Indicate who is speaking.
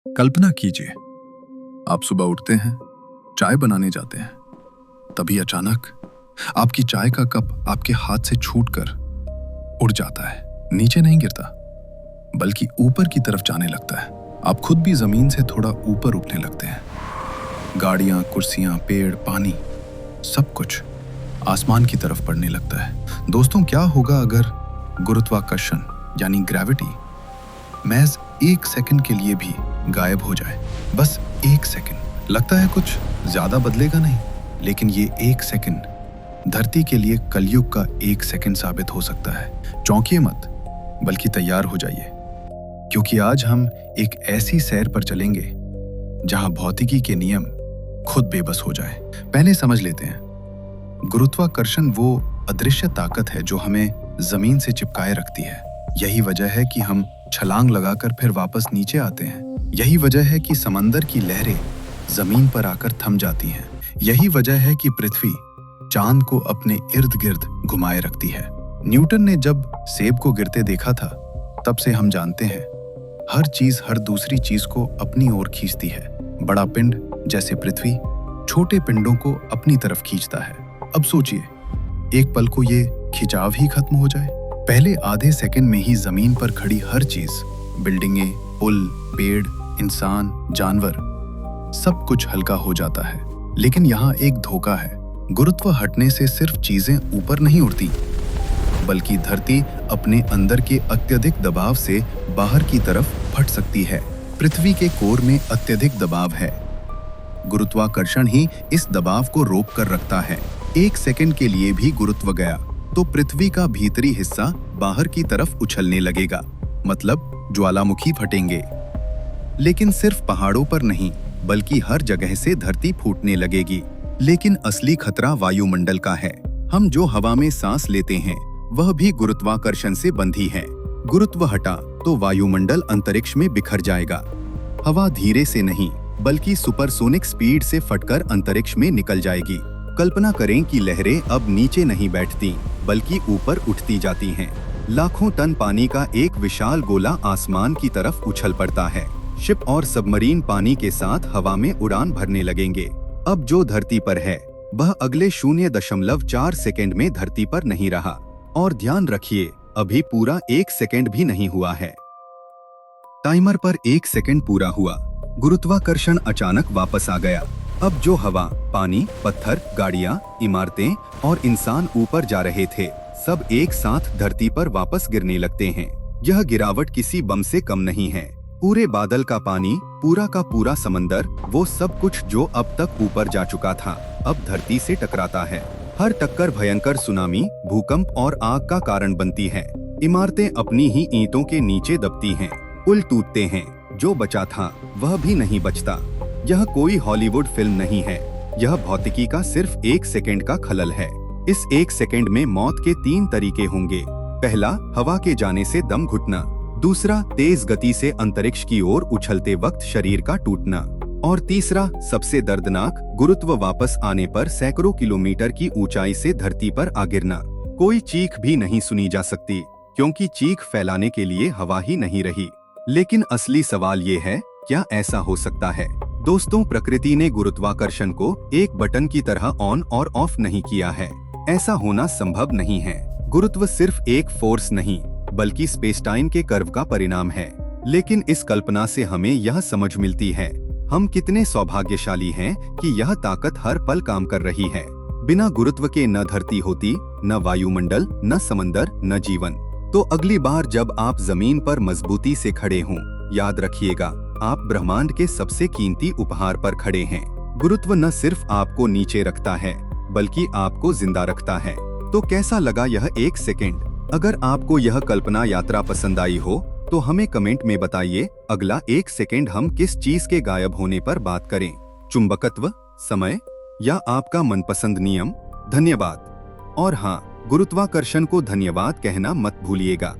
Speaker 1: कल्पना कीजिए, आप सुबह उठते हैं, चाय बनाने जाते हैं। तभी अचानक आपकी चाय का कप आपके हाथ से छूटकर उड़ जाता है। नीचे नहीं गिरता, बल्कि ऊपर की तरफ जाने लगता है। आप खुद भी जमीन से थोड़ा ऊपर उठने लगते हैं। गाड़ियां, कुर्सियां, पेड़, पानी, सब कुछ आसमान की तरफ बढ़ने लगता है। दोस्तों, क्या होगा अगर गुरुत्वाकर्षण यानी ग्रेविटी महज 1 सेकंड के लिए भी गायब हो जाए? बस 1 सेकंड। लगता है कुछ ज्यादा बदलेगा नहीं, लेकिन ये 1 सेकंड धरती के लिए कलयुग का 1 सेकंड साबित हो सकता है। चौंकिए मत, बल्कि तैयार हो जाइए, क्योंकि आज हम एक ऐसी सैर पर चलेंगे जहां भौतिकी के नियम खुद बेबस हो जाए। पहले समझ लेते हैं, गुरुत्वाकर्षण वो अदृश्य ताकत है जो हमें जमीन से चिपकाए रखती है। यही वजह है कि हम छलांग लगाकर फिर वापस नीचे आते हैं। यही वजह है कि समंदर की लहरें जमीन पर आकर थम जाती हैं। यही वजह है कि पृथ्वी चांद को अपने इर्द गिर्द घुमाए रखती है। न्यूटन ने जब सेब को गिरते देखा था, तब से हम जानते हैं हर चीज हर दूसरी चीज को अपनी ओर खींचती है। बड़ा पिंड जैसे पृथ्वी छोटे पिंडों को अपनी तरफ खींचता है। अब सोचिए, एक पल को ये खिंचाव ही खत्म हो जाए। पहले आधे सेकंड में ही जमीन पर खड़ी हर चीज, बिल्डिंगें, पुल, पेड़, इंसान, जानवर, सब कुछ हल्का हो जाता है। लेकिन यहाँ एक धोखा है। गुरुत्व हटने से सिर्फ चीजें ऊपर नहीं उड़ती, बल्कि धरती अपने अंदर के अत्यधिक दबाव से बाहर की तरफ फट सकती है। पृथ्वी के कोर में अत्यधिक दबाव है। गुरुत्वाकर्षण ही इस दबाव को रोक कर रखता है। 1 सेकंड के लिए भी गुरुत्व गया तो पृथ्वी का भीतरी हिस्सा बाहर की तरफ उछलने लगेगा, मतलब ज्वालामुखी फटेंगे। लेकिन सिर्फ पहाड़ों पर नहीं, बल्कि हर जगह से धरती फूटने लगेगी। लेकिन असली खतरा वायुमंडल का है। हम जो हवा में सांस लेते हैं, वह भी गुरुत्वाकर्षण से बंधी है। गुरुत्व हटा तो वायुमंडल अंतरिक्ष में बिखर जाएगा। हवा धीरे से नहीं, बल्कि सुपरसोनिक स्पीड से फटकर अंतरिक्ष में निकल जाएगी। कल्पना करें कि लहरें अब नीचे नहीं बैठती, बल्कि ऊपर उठती जाती हैं। लाखों टन पानी का एक विशाल गोला आसमान की तरफ उछल पड़ता है। शिप और सबमरीन पानी के साथ हवा में उड़ान भरने लगेंगे। अब जो धरती पर है, वह अगले 0.4 सेकंड में धरती पर नहीं रहा। और ध्यान रखिए, अभी पूरा 1 सेकंड भी नहीं हुआ है। टाइमर पर 1 सेकंड पूरा हुआ, गुरुत्वाकर्षण अचानक वापस आ गया। अब जो हवा, पानी, पत्थर, गाड़ियां, इमारतें और इंसान ऊपर जा रहे थे, सब एक साथ धरती पर वापस गिरने लगते हैं। यह गिरावट किसी बम से कम नहीं है। पूरे बादल का पानी, पूरा का पूरा समंदर, वो सब कुछ जो अब तक ऊपर जा चुका था, अब धरती से टकराता है। हर टक्कर भयंकर सुनामी, भूकंप और आग का कारण बनती है। इमारतें अपनी ही ईंटों के नीचे दबती हैं, पुल टूटते हैं, जो बचा था वह भी नहीं बचता। यह कोई हॉलीवुड फिल्म नहीं है, यह भौतिकी का सिर्फ 1 सेकंड का खलल है। इस 1 सेकंड में मौत के 3 तरीके होंगे। पहला, हवा के जाने से दम घुटना। दूसरा, तेज गति से अंतरिक्ष की ओर उछलते वक्त शरीर का टूटना। और तीसरा, सबसे दर्दनाक, गुरुत्व वापस आने पर सैकड़ों किलोमीटर की ऊंचाई से धरती पर आ गिरना। कोई चीख भी नहीं सुनी जा सकती, क्योंकि चीख फैलाने के लिए हवा ही नहीं रही। लेकिन असली सवाल ये है, क्या ऐसा हो सकता है? दोस्तों, प्रकृति ने गुरुत्वाकर्षण को एक बटन की तरह ऑन और ऑफ नहीं किया है। ऐसा होना संभव नहीं है। गुरुत्व सिर्फ एक फोर्स नहीं, बल्कि स्पेस टाइम के कर्व का परिणाम है। लेकिन इस कल्पना से हमें यह समझ मिलती है, हम कितने सौभाग्यशाली हैं कि यह ताकत हर पल काम कर रही है। बिना गुरुत्व के न धरती होती, न वायुमंडल, न समंदर, न जीवन। तो अगली बार जब आप जमीन पर मजबूती से खड़े हों, याद रखिएगा, आप ब्रह्मांड के सबसे कीमती उपहार पर खड़े हैं। गुरुत्व न सिर्फ आपको नीचे रखता है, बल्कि आपको जिंदा रखता है। तो कैसा लगा यह 1 सेकंड? अगर आपको यह कल्पना यात्रा पसंद आई हो, तो हमें कमेंट में बताइए अगला 1 सेकंड हम किस चीज के गायब होने पर बात करें। चुंबकत्व, समय या आपका मनपसंद नियम? धन्यवाद। और हाँ, गुरुत्वाकर्षण को धन्यवाद कहना मत भूलिएगा।